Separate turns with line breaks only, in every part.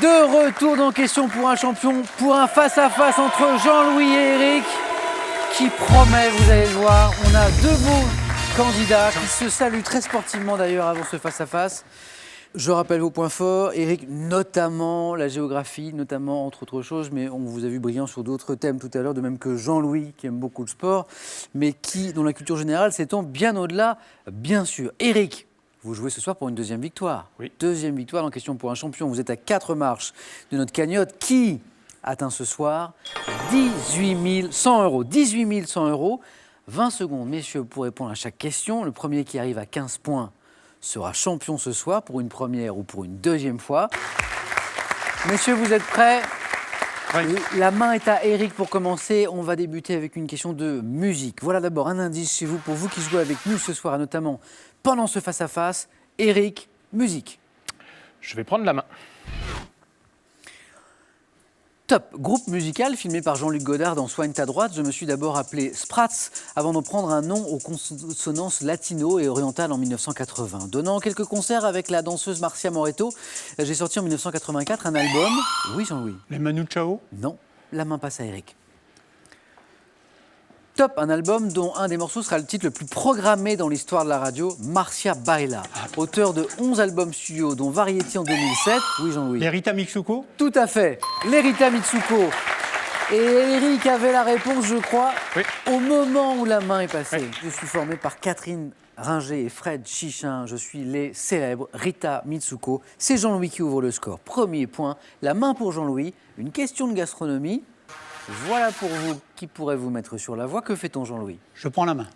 De retour dans Question pour un champion, pour un face-à-face entre Jean-Louis et Eric, qui promet, vous allez le voir, on a deux beaux candidats qui se saluent très sportivement d'ailleurs avant ce face-à-face. Je rappelle vos points forts, Eric, notamment la géographie, notamment entre autres choses, mais on vous a vu brillant sur d'autres thèmes tout à l'heure, de même que Jean-Louis, qui aime beaucoup le sport, mais qui, dans la culture générale, s'étend bien au-delà, bien sûr. Eric, vous jouez ce soir pour une deuxième victoire.
Oui.
Deuxième victoire dans Question pour un champion. Vous êtes à 4 marches de notre cagnotte qui atteint ce soir 18 100 euros. 18 100 euros. 20 secondes, messieurs, pour répondre à chaque question. Le premier qui arrive à 15 points sera champion ce soir pour une première ou pour une deuxième fois. Messieurs, vous êtes prêts ?
Oui.
La main est à Eric pour commencer. On va débuter avec une question de musique. Voilà d'abord un indice chez vous, pour vous qui jouez avec nous ce soir, et notamment pendant ce face-à-face. Eric, musique.
Je vais prendre la main.
Top, groupe musical filmé par Jean-Luc Godard dans Soigne ta droite. Je me suis d'abord appelé Spratz avant d'en prendre un nom aux consonances latino et orientales en 1980. Donnant quelques concerts avec la danseuse Marcia Moretto, j'ai sorti en 1984 un album. Oui, Jean-Louis.
Les Manu Chao.
Non, la main passe à Eric. Top, un album dont un des morceaux sera le titre le plus programmé dans l'histoire de la radio, Marcia Baila. Auteur de 11 albums studio, dont Variety en 2007. Oui, Jean-Louis.
Les Rita Mitsuko.
Tout à fait, les Rita Mitsuko. Et Eric avait la réponse, je crois,
Oui.
au moment où la main est passée.
Oui.
Je suis formé par Catherine Ringer et Fred Chichin. Je suis les célèbres Rita Mitsuko. C'est Jean-Louis qui ouvre le score. Premier point, la main pour Jean-Louis. Une question de gastronomie. Voilà pour vous qui pourrait vous mettre sur la voie. Que fait-on, Jean-Louis ?
Je prends la main.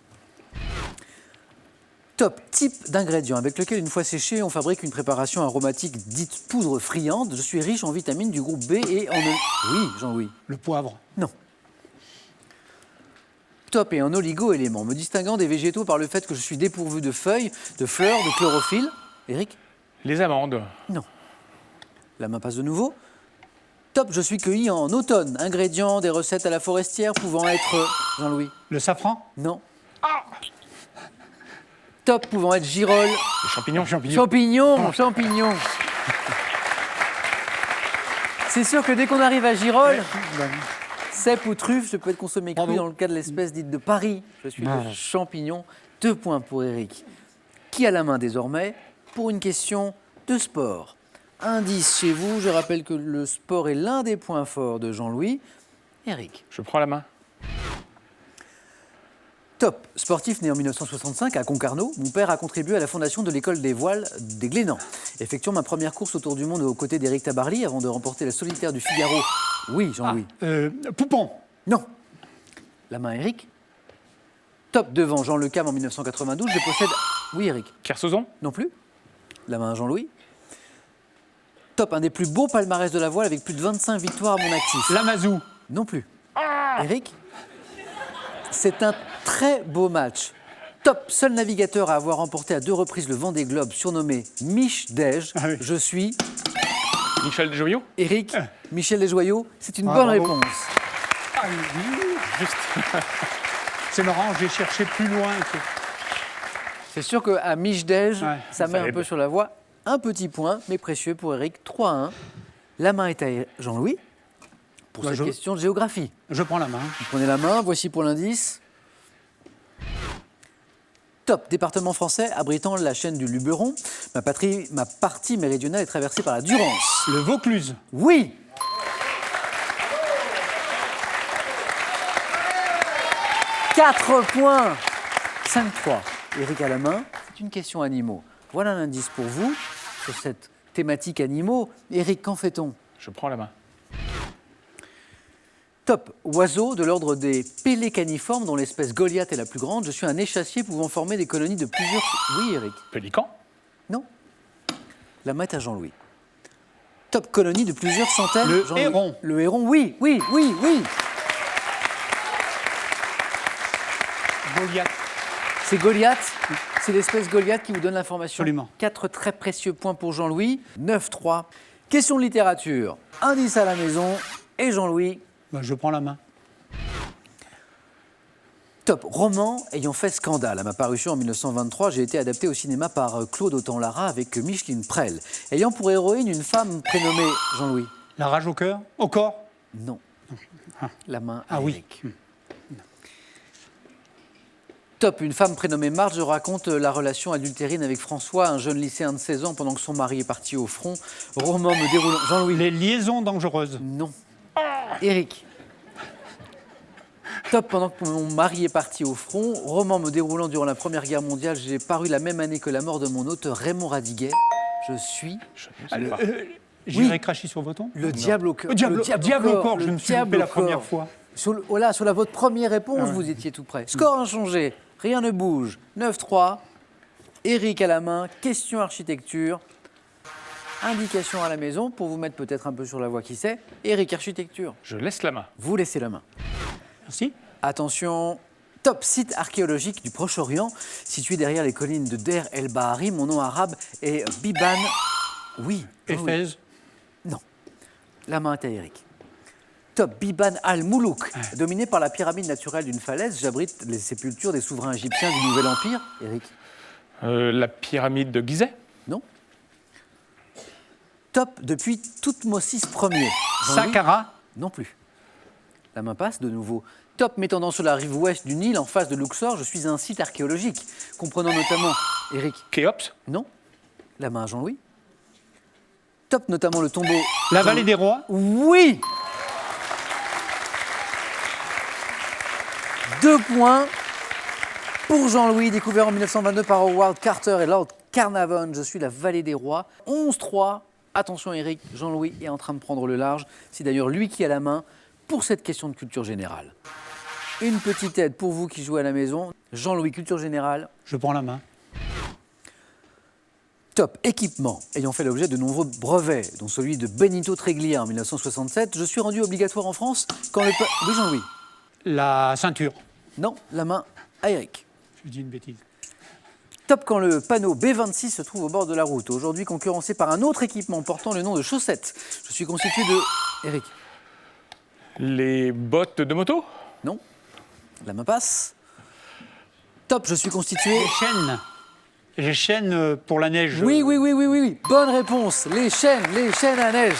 Top, type d'ingrédient avec lequel, une fois séché, on fabrique une préparation aromatique dite poudre friande. Je suis riche en vitamines du groupe B et en... Oui, Jean-Louis.
Le poivre.
Non. Top et en oligo-éléments, me distinguant des végétaux par le fait que je suis dépourvu de feuilles, de fleurs, de chlorophylle. Eric ?
Les amandes.
Non. La main passe de nouveau. Top, je suis cueilli en automne. Ingrédients des recettes à la forestière pouvant être... Jean-Louis ?
Le safran.
Non. Top, pouvant être girolles.
Les champignons.
Champignons. C'est sûr que dès qu'on arrive à girolles, cèpe ou truffe, je peux être consommé cru dans le cas de l'espèce dite de Paris. Je suis le champignon. 2 points pour Eric. Qui a la main désormais pour une question de sport. Indice chez vous, je rappelle que le sport est l'un des points forts de Jean-Louis. Eric.
Je prends la main.
Top. Sportif né en 1965 à Concarneau, mon père a contribué à la fondation de l'école des voiles des Glénans. Effectuant ma première course autour du monde aux côtés d'Éric Tabarly avant de remporter la solitaire du Figaro. Oui, Jean-Louis.
Poupon.
Non. La main Eric. Top devant Jean Le Cam en 1992, je possède... Oui, Eric.
Kersozon.
Non plus. La main Jean-Louis. Top, un des plus beaux palmarès de la voile avec plus de 25 victoires à mon actif.
Lamazou.
Non plus. Eric. C'est un très beau match. Top, seul navigateur à avoir remporté à 2 reprises le Vendée Globe, surnommé Mich Dej.
Ah oui.
Je suis...
Michel Desjoyaux.
Eric, Michel Desjoyaux. C'est une bonne
bravo.
réponse.
Ah, oui, juste. C'est marrant, j'ai cherché plus loin.
C'est sûr qu'à Mich Dej,
Ouais,
ça met un
aide.
peu sur la voie. Un petit point, mais précieux pour Eric. 3-1. La main est à Jean-Louis pour cette question de géographie.
Je prends la main.
Vous prenez la main, voici pour l'indice. Top, département français abritant la chaîne du Luberon. Ma partie méridionale est traversée par la Durance.
Le Vaucluse.
Oui. Quatre points. 5-3. Eric à la main. C'est une question animaux. Voilà un indice pour vous sur cette thématique animaux. Eric, qu'en fait-on ?
Je prends la main.
Top, oiseau de l'ordre des pélécaniformes dont l'espèce Goliath est la plus grande. Je suis un échassier pouvant former des colonies de plusieurs... Oui, Eric.
Pélican.
Non. La main est à Jean-Louis. Top, colonie de plusieurs centaines.
Le
Jean-Louis.
héron.
Le héron, oui.
Goliath.
C'est Goliath. C'est l'espèce Goliath qui vous donne l'information.
Absolument.
4 très précieux points pour Jean-Louis. 9-3. Question de littérature. Indice à la maison. Et Jean-Louis.
Je prends la main.
Top. Roman ayant fait scandale. À ma parution en 1923, j'ai été adapté au cinéma par Claude Autant-Lara avec Micheline Prel. Ayant pour héroïne une femme prénommée Jean-Louis.
La rage au cœur? Au corps?
Non. La main à
Ah oui.
Eric. Top. Une femme prénommée Marthe. Je raconte la relation adultérine avec François, un jeune lycéen de 16 ans, pendant que son mari est parti au front. Roman me déroulant... Jean-Louis.
Les liaisons dangereuses?
Non. Eric. Top. Pendant que mon mari est parti au front, roman me déroulant durant la Première Guerre mondiale, j'ai paru la même année que la mort de mon auteur Raymond Radiguet. Je suis...
J'irai cracher sur vos tons?
Le diable au cœur.
Le diable au corps, je me suis loupé la première fois.
Sur votre première réponse, vous étiez tout près. Score inchangé, rien ne bouge. 9-3. Eric à la main, question architecture. Indication à la maison pour vous mettre peut-être un peu sur la voie, qui sait. Eric, architecture.
Je laisse la main.
Vous laissez la main.
Merci.
Attention, top site archéologique du Proche-Orient, situé derrière les collines de Der El Bahari. Mon nom arabe est Biban. Oui.
Éphèse?
Non. La main est à Eric. Top Biban al-Moulouk, dominé par la pyramide naturelle d'une falaise, j'abrite les sépultures des souverains égyptiens du Nouvel Empire. Eric.
La pyramide de Gizeh?
Non. Top depuis Toutmosis Ier.
Saqqara?
Non plus. La main passe de nouveau. Top m'étendant sur la rive ouest du Nil, en face de Luxor, je suis un site archéologique, comprenant notamment... Eric.
Khéops?
Non. La main à Jean-Louis. Top notamment le tombeau...
La vallée des rois?
Oui. 2 points pour Jean-Louis, découvert en 1922 par Howard Carter et Lord Carnarvon. Je suis la vallée des rois. 11-3. Attention Eric, Jean-Louis est en train de prendre le large. C'est d'ailleurs lui qui a la main pour cette question de culture générale. Une petite aide pour vous qui jouez à la maison. Jean-Louis, culture générale.
Je prends la main.
Top équipement ayant fait l'objet de nombreux brevets, dont celui de Benito Treglia en 1967. Je suis rendu obligatoire en France quand le... Oui Jean-Louis.
La ceinture?
Non, la main à Eric.
Je dis une bêtise.
Top quand le panneau B26 se trouve au bord de la route, aujourd'hui concurrencé par un autre équipement portant le nom de chaussettes. Je suis constitué de... Eric.
Les bottes de moto?
Non. La main passe. Top, je suis constitué...
Les chaînes? Les chaînes pour la neige?
Oui. Bonne réponse. Les chaînes à neige.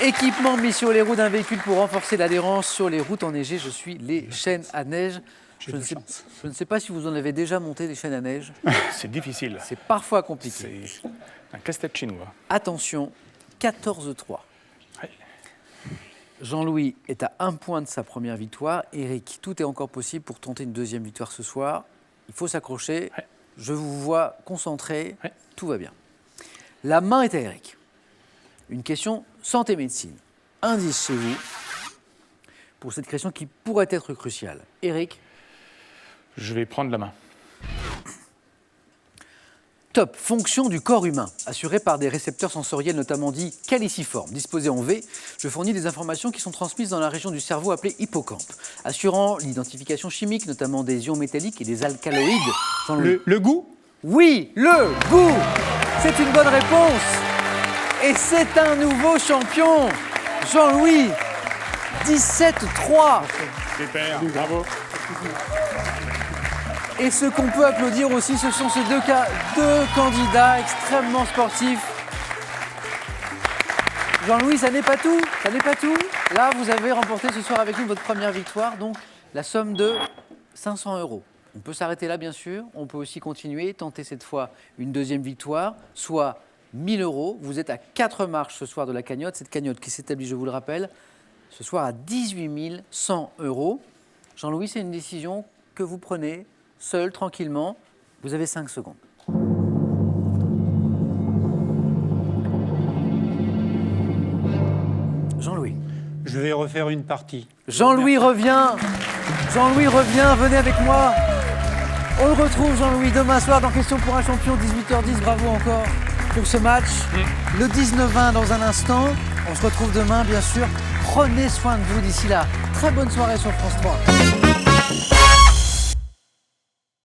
Équipement mis sur les roues d'un véhicule pour renforcer l'adhérence sur les routes enneigées. Je suis les chaînes à neige. Je ne sais pas si vous en avez déjà monté des chaînes à neige.
C'est difficile.
C'est parfois compliqué.
C'est un casse-tête chinois.
Attention, 14-3.
Ouais.
Jean-Louis est à 1 point de sa première victoire. Eric, tout est encore possible pour tenter une deuxième victoire ce soir. Il faut s'accrocher.
Ouais.
Je vous vois concentré.
Ouais.
Tout va bien. La main est à Eric. Une question santé-médecine. Indice chez vous pour cette question qui pourrait être cruciale. Eric.
Je vais prendre la main.
Top, fonction du corps humain, assurée par des récepteurs sensoriels notamment dits caliciformes, disposés en V. Je fournis des informations qui sont transmises dans la région du cerveau appelée hippocampe, assurant l'identification chimique, notamment des ions métalliques et des alcaloïdes.
Le goût?
Oui, le goût. C'est une bonne réponse. Et c'est un nouveau champion. Jean-Louis, 17-3.
Super, bravo.
Et ce qu'on peut applaudir aussi, ce sont ces deux candidats extrêmement sportifs. Jean-Louis, ça n'est pas tout. Là, vous avez remporté ce soir avec nous votre première victoire, donc la somme de 500 €. On peut s'arrêter là, bien sûr. On peut aussi continuer, tenter cette fois une deuxième victoire, soit 1 000 €. Vous êtes à 4 marches ce soir de la cagnotte. Cette cagnotte qui s'établit, je vous le rappelle, ce soir à 18 100 €. Jean-Louis, c'est une décision que vous prenez seul, tranquillement. Vous avez 5 secondes. Jean-Louis.
Je vais refaire une partie.
Jean-Louis revient. Venez avec moi. On le retrouve, Jean-Louis, demain soir dans Question pour un champion, 18h10. Bravo encore pour ce match. Le 19-20 dans un instant. On se retrouve demain, bien sûr. Prenez soin de vous d'ici là. Très bonne soirée sur France 3.